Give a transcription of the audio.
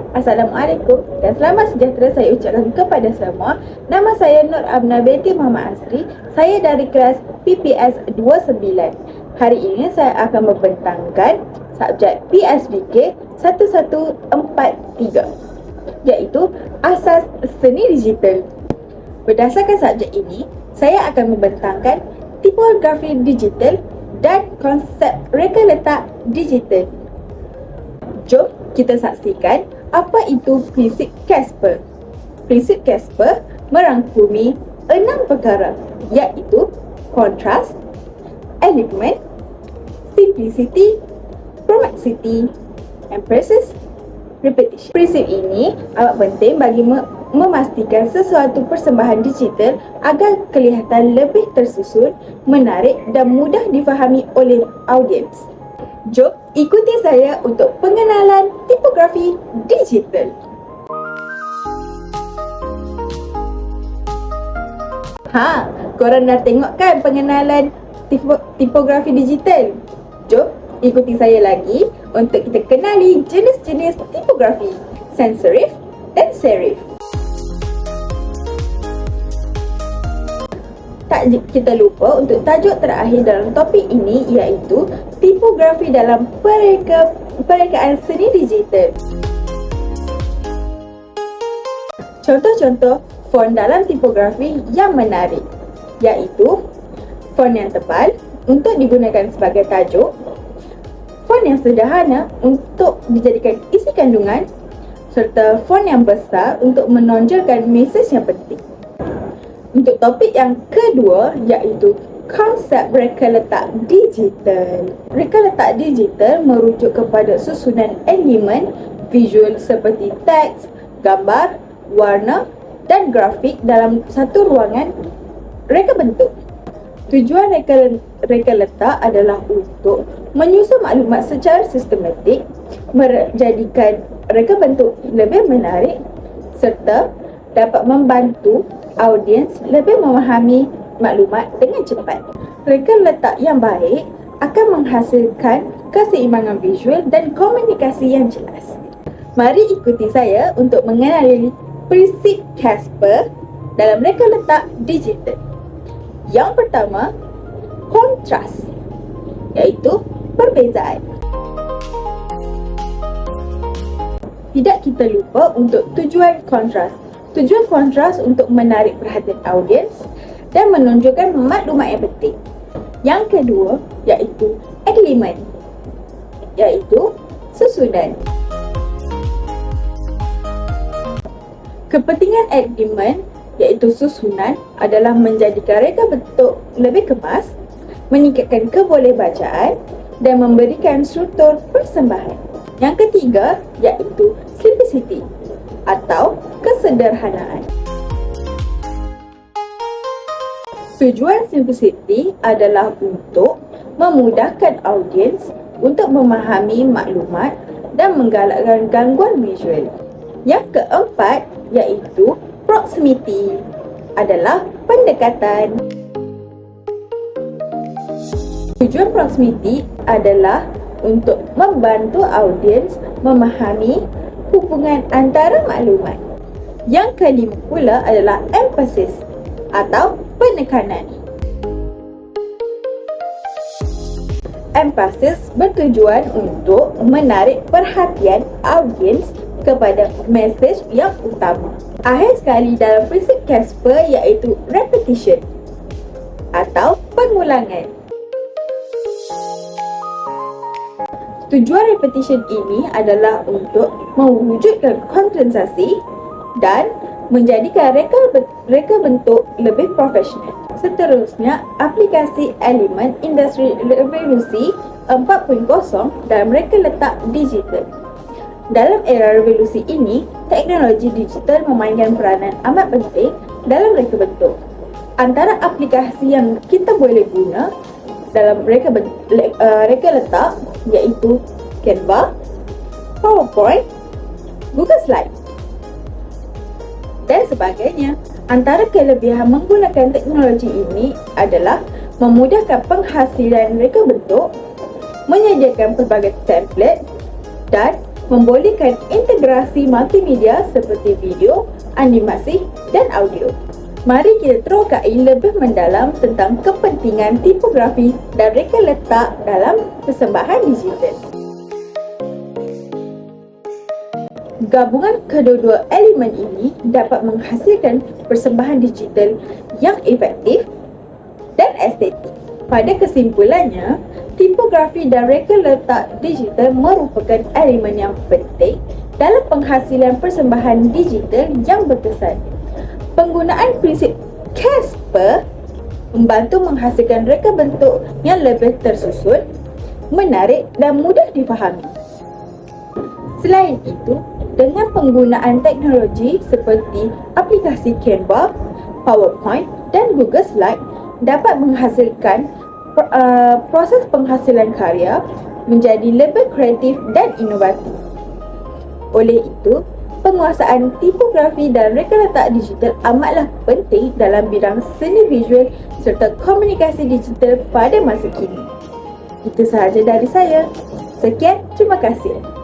Assalamualaikum dan selamat sejahtera saya ucapkan kepada semua. Nama saya Nur Amna binti Muhammad Asri. Saya dari kelas PPS 29. Hari ini saya akan membentangkan subjek PSVK 1143, iaitu Asas Seni Digital. Berdasarkan subjek ini, saya akan membentangkan tipografi digital dan konsep reka letak digital. Jom kita saksikan apa itu prinsip Casper. Prinsip Casper merangkumi 6 perkara, iaitu kontras, element, simplicity, promixity, emphasis, repetition. Prinsip ini amat penting bagi memastikan sesuatu persembahan digital agar kelihatan lebih tersusun, menarik dan mudah difahami oleh audiens. Jom ikuti saya untuk pengenalan tipografi digital. Korang dah tengok kan pengenalan tipografi digital? Jom ikuti saya lagi untuk kita kenali jenis-jenis tipografi, sans serif dan serif. Tak kita lupa untuk tajuk terakhir dalam topik ini, iaitu tipografi dalam perekaan seni digital. Contoh-contoh font dalam tipografi yang menarik, iaitu font yang tebal untuk digunakan sebagai tajuk, font yang sederhana untuk dijadikan isi kandungan, serta font yang besar untuk menonjolkan mesej yang penting. Untuk topik yang kedua, iaitu konsep reka letak digital. Reka letak digital merujuk kepada susunan elemen visual seperti teks, gambar, warna dan grafik dalam satu ruangan reka bentuk. Tujuan reka letak adalah untuk menyusun maklumat secara sistematik, menjadikan reka bentuk lebih menarik serta dapat membantu audiens lebih memahami maklumat dengan cepat. Reka letak yang baik akan menghasilkan keseimbangan visual dan komunikasi yang jelas. Mari ikuti saya untuk mengenali prinsip Casper dalam reka letak digital. Yang pertama, kontras, iaitu perbezaan. Tidak kita lupa untuk tujuan kontras. Tujuan kontras untuk menarik perhatian audiens dan menunjukkan maklumat yang penting. Yang kedua, iaitu elemen, iaitu susunan. Kepentingan elemen, iaitu susunan, adalah menjadikan reka bentuk lebih kemas, meningkatkan kebolehbacaan dan memberikan struktur persembahan. Yang ketiga, iaitu simplicity atau kesederhanaan. Tujuan simplicity adalah untuk memudahkan audiens untuk memahami maklumat dan menggalakkan gangguan visual. Yang keempat, iaitu proximity, adalah pendekatan. Tujuan proximity adalah untuk membantu audiens memahami hubungan antara maklumat. Yang kelima pula adalah emphasis atau penekanan. Emphasis bertujuan untuk menarik perhatian audiens kepada mesej yang utama. Akhir sekali dalam prinsip Casper, iaitu repetition atau pengulangan. Tujuan repetition ini adalah untuk mewujudkan kondensasi dan menjadikan reka bentuk lebih profesional. Seterusnya, aplikasi elemen industri revolusi 4.0 dalam reka letak digital. Dalam era revolusi ini, teknologi digital memainkan peranan amat penting dalam reka bentuk. Antara aplikasi yang kita boleh guna dalam reka letak, iaitu Canva, PowerPoint, Google Slide dan sebagainya. Antara kelebihan menggunakan teknologi ini adalah memudahkan penghasilan reka bentuk, menyediakan pelbagai template dan membolehkan integrasi multimedia seperti video, animasi dan audio. Mari kita terokai lebih mendalam tentang kepentingan tipografi dan reka letak dalam persembahan digital. Gabungan kedua-dua elemen ini dapat menghasilkan persembahan digital yang efektif dan estetik. Pada kesimpulannya, tipografi dan reka letak digital merupakan elemen yang penting dalam penghasilan persembahan digital yang berkesan. Penggunaan prinsip Casper membantu menghasilkan reka bentuk yang lebih tersusun, menarik dan mudah difahami. Selain itu, dengan penggunaan teknologi seperti aplikasi Canva, PowerPoint dan Google Slide dapat menghasilkan proses penghasilan karya menjadi lebih kreatif dan inovatif. Oleh itu, penguasaan tipografi dan reka letak digital amatlah penting dalam bidang seni visual serta komunikasi digital pada masa kini. Itu sahaja dari saya. Sekian, terima kasih.